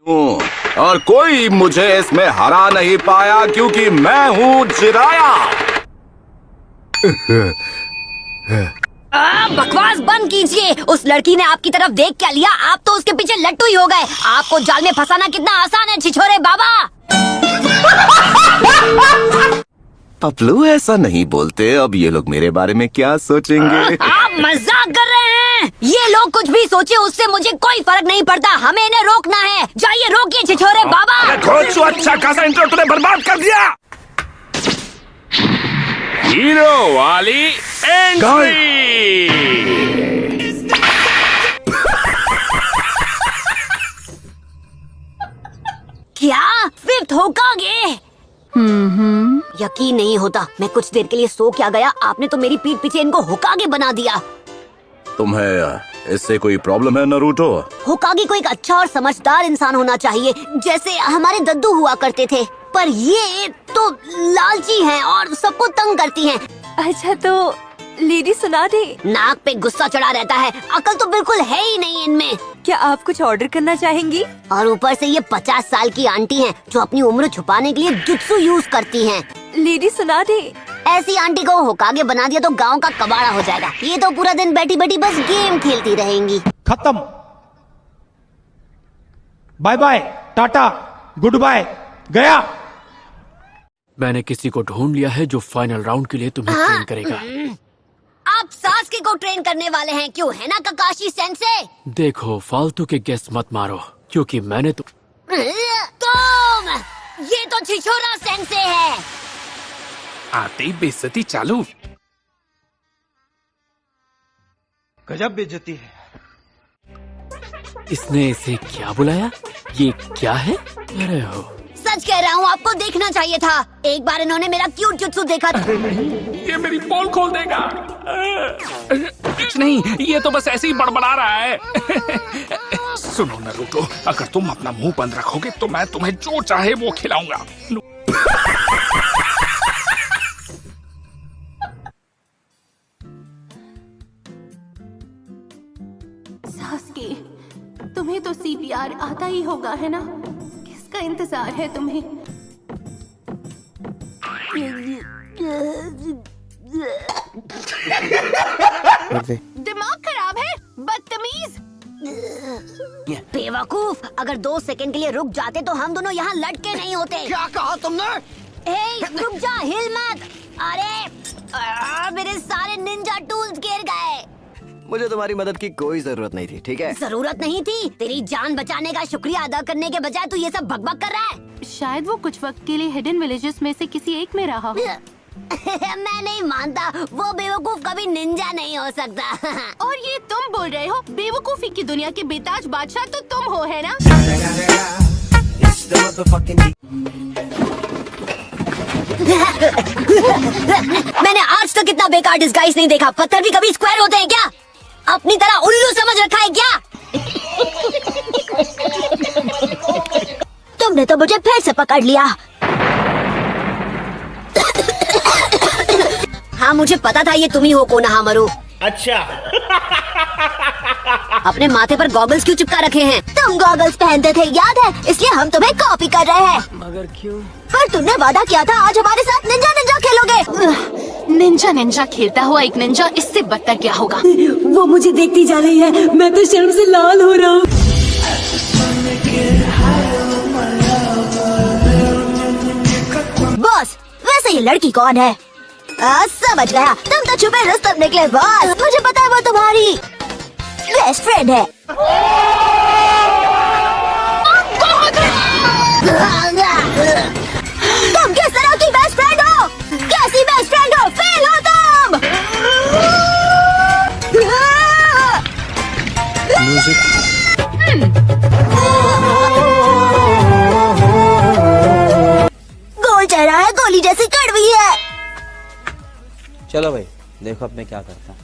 और कोई मुझे इसमें हरा नहीं पाया क्योंकि मैं हूँ जिराया। बकवास बंद कीजिए। उस लड़की ने आपकी तरफ देख क्या लिया? आप तो उसके पीछे लट्टू ही हो गए। आपको जाल में फंसाना कितना आसान है छिछोरे बाबा। पपलू ऐसा नहीं बोलते। अब ये लोग मेरे बारे में क्या सोचेंगे? आप मजाक कर रहे हैं। ये लोग कुछ भी सोचे उससे मुझे कोई फर्क नहीं पड़ता। हमें इन्हें रोकना है। जाइए रोकिए छिछोरे बाबा। अच्छा खासा इंट्रो तूने बर्बाद कर दिया। हीरो वाली एंट्री। क्या फिफ्थ होकागे? यकीन नहीं होता। मैं कुछ देर के लिए सो क्या गया। आपने तो मेरी पीठ पीछे इनको होकागे बना दिया। तुम्हें इससे कोई प्रॉब्लम है नारुतो? होकागे को एक अच्छा और समझदार इंसान होना चाहिए, जैसे हमारे दद्दू हुआ करते थे। पर ये तो लालची हैं और सबको तंग करती हैं। अच्छा तो लेडी सुना दे। नाक पे गुस्सा चढ़ा रहता है। अकल तो बिल्कुल है ही नहीं इनमें। क्या आप कुछ ऑर्डर करना चाहेंगी? और ऊपर से ये 50 साल की आंटी हैं जो अपनी उम्र छुपाने के लिए जुत्सु यूज करती हैं। लेडी सुना दे। ऐसी आंटी को होकागे बना दिया तो गांव का कबाड़ा हो जाएगा। ये तो पूरा दिन बैठी बैठी बस गेम खेलती रहेंगी। खत्म। Bye bye, ta-ta, good bye, गया। मैंने किसी को ढूंढ लिया है जो फाइनल राउंड के लिए तुम्हें ट्रेन करेगा। आप सासके को ट्रेन करने वाले हैं क्यों, है ना ककाशी सेंसे? देखो फालतू के गेस मत मारो क्योंकि मैंने तो तुम, ये तो छिछोरा सेंसे है। आते ही बेइज्जती चालू। गजब बेइज्जती है। इसने इसे क्या बुलाया? ये क्या है? अरे हो सच कह रहा हूँ, आपको देखना चाहिए था। एक बार इन्होंने मेरा क्यूट जुत्सु देखा था। ये मेरी पोल खोल देगा। कुछ नहीं, ये तो बस ऐसे ही बड़बड़ा रहा है। सुनो नारुतो, अगर तुम अपना मुंह बंद रखोगे तो मैं तुम्हें जो चाहे वो खिलाऊंगा। सासकी, तुम्हें तो CPR आता ही होगा है ना? किसका इंतजार है तुम्हें? दिमाग खराब है, बदतमीज। बेवकूफ, अगर 2 सेकंड के लिए रुक जाते तो हम दोनों यहाँ लटके नहीं होते। क्या कहा तुमने? रुक जा, हिल मत। अरे मेरे सारे निंजा टूल्स गिर गए। मुझे तुम्हारी मदद की कोई जरूरत नहीं थी, ठीक है? जरूरत नहीं थी? तेरी जान बचाने का शुक्रिया अदा करने के बजाय तू ये सब भगभग कर रहा है। शायद वो कुछ वक्त के लिए हिडन विलेजेस में से किसी एक में रहा हो। मैं नहीं मानता, वो बेवकूफ कभी निंजा नहीं हो सकता। और ये तुम बोल रहे हो? बेवकूफी की दुनिया के बेताज बादशाह तो तुम हो, है ना? मैंने आज तक इतना बेकार डिस्गाइज नहीं देखा। पत्थर भी कभी स्क्वायर होते हैं क्या? अपनी तरह उल्लू समझ रखा है क्या? तुमने तो मुझे फिर से पकड़ लिया। हाँ मुझे पता था ये तुम ही हो कोनोहामारू। अच्छा। अपने माथे पर गॉगल्स क्यों चिपका रखे हैं? तुम गॉगल्स पहनते थे याद है, इसलिए हम तुम्हें कॉपी कर रहे हैं। मगर क्यों? पर तुमने वादा किया था आज हमारे साथ निंजा निंजा खेलोगे। निंजा निंजा खेलता हुआ एक निंजा, इससे बदतर क्या होगा? वो मुझे देखती जा रही है, मैं तो शर्म से लाल हो रहा हूँ। बॉस, वैसे ये लड़की कौन है? समझ गया, तुम तो छुपे रुस्तम निकले बॉस। मुझे पता है वो तुम्हारी बेस्ट फ्रेंड है। तुम किस तरह की बेस्ट फ्रेंड हो? कैसी बेस्ट फ्रेंड हो? फेल हो तुम। गोल चेहरा है, गोली जैसी कड़वी है। चलो भाई, देखो अब मैं क्या करता हूँ।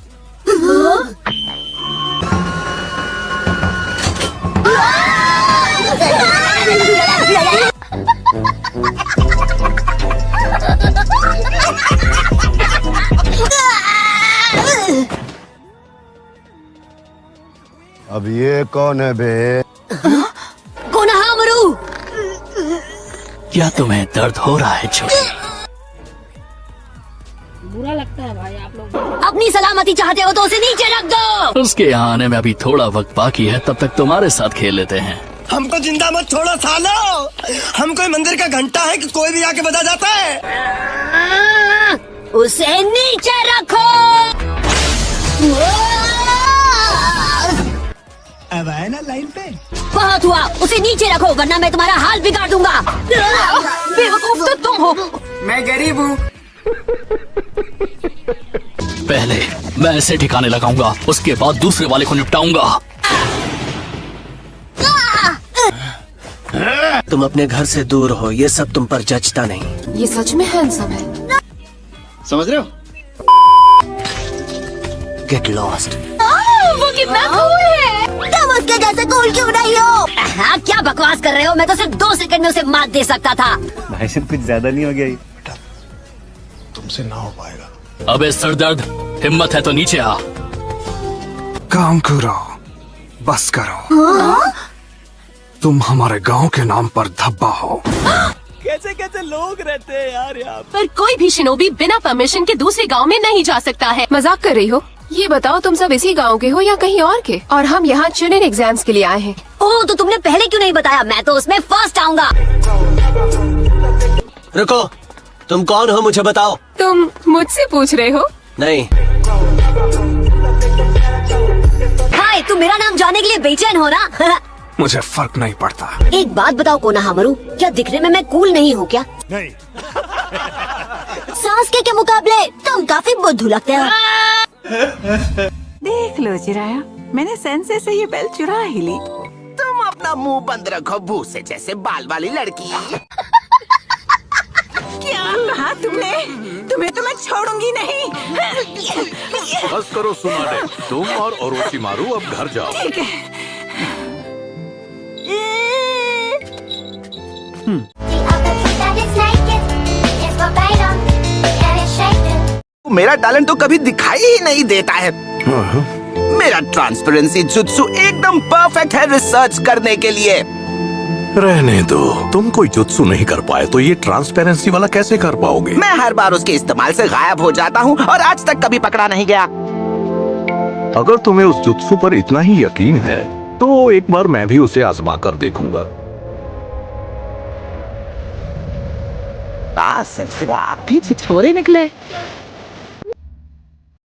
अब ये कौन है बे? कोनोहामारू, क्या तुम्हें दर्द हो रहा है छोटी? अपनी सलामती चाहते हो तो उसे नीचे रख दो। उसके यहाँ आने में अभी थोड़ा वक्त बाकी है, तब तक तुम्हारे साथ खेल लेते हैं। हमको जिंदा मत छोड़ो सालो। हम कोई मंदिर का घंटा है कि कोई भी आके बजा जाता है। उसे नीचे रखो। अब आए ना लाइन पे। बहुत हुआ, उसे नीचे रखो वरना मैं तुम्हारा हाल बिगाड़ दूंगा। बेवकूफ तो तुम हो। मैं गरीब हूँ। पहले मैं ऐसे ठिकाने लगाऊंगा, उसके बाद दूसरे वाले को निपटाऊंगा। तुम अपने घर से दूर हो, ये सब तुम पर जचता नहीं। ये सच में हैंडसम है। समझ रहे हो? Get lost. वो कितना कूल है। तुम उसके जैसे कूल क्यों नहीं हो? हाँ, क्या बकवास कर रहे हो? मैं तो सिर्फ 2 सेकंड में उसे मात दे सकता था। भाई साहब कुछ ज्यादा नहीं हो गया ये? तुमसे ना हो पाएगा। अबे सरदर्द, हिम्मत है तो नीचे आ। काम करो, बस करो। तुम हमारे गांव के नाम पर धब्बा हो। कैसे कैसे लोग रहते हैं यार यहाँ पर कोई भी शिनोबी बिना परमिशन के दूसरे गांव में नहीं जा सकता है। मजाक कर रही हो? ये बताओ तुम सब इसी गांव के हो या कहीं और के? और हम यहाँ चुनिन एग्जाम्स के लिए आए हैं। ओह, तो तुमने पहले क्यों नहीं बताया? मैं तो उसमें फर्स्ट आऊंगा। रुको, तुम कौन हो मुझे बताओ। तुम मुझसे पूछ रहे हो? नहीं। हाय, तुम मेरा नाम जानने के लिए बेचैन हो ना? मुझे फर्क नहीं पड़ता। एक बात बताओ कोनोहामारू, क्या दिखने में मैं कूल नहीं हूँ क्या? नहीं। सासके के मुकाबले तुम काफी बुद्धू लगते हो। देख लो चिराया, मैंने सेंसे से ये बेल चुरा ही ली। तुम अपना मुंह बंद रखो, भूसे जैसे बाल वाली लड़की। क्या कहा तुमने? तुम्हें तो मैं छोड़ूंगी नहीं। बस करो सुनाडे, तुम और ओरोचिमारू अब घर जाओ। ठीक है। मेरा टैलेंट तो कभी दिखाई ही नहीं देता है। मेरा ट्रांसपेरेंसी जुत्सु एकदम परफेक्ट है रिसर्च करने के लिए। रहने दो, तुम कोई जुत्सु नहीं कर पाए तो ये ट्रांसपेरेंसी वाला कैसे कर पाओगे? मैं हर बार उसके इस्तेमाल से गायब हो जाता हूँ और आज तक कभी पकड़ा नहीं गया। अगर तुम्हें उस जुत्सु पर इतना ही यकीन है तो एक बार मैं भी उसे आजमा कर देखूंगा। आप भी छोरे निकले।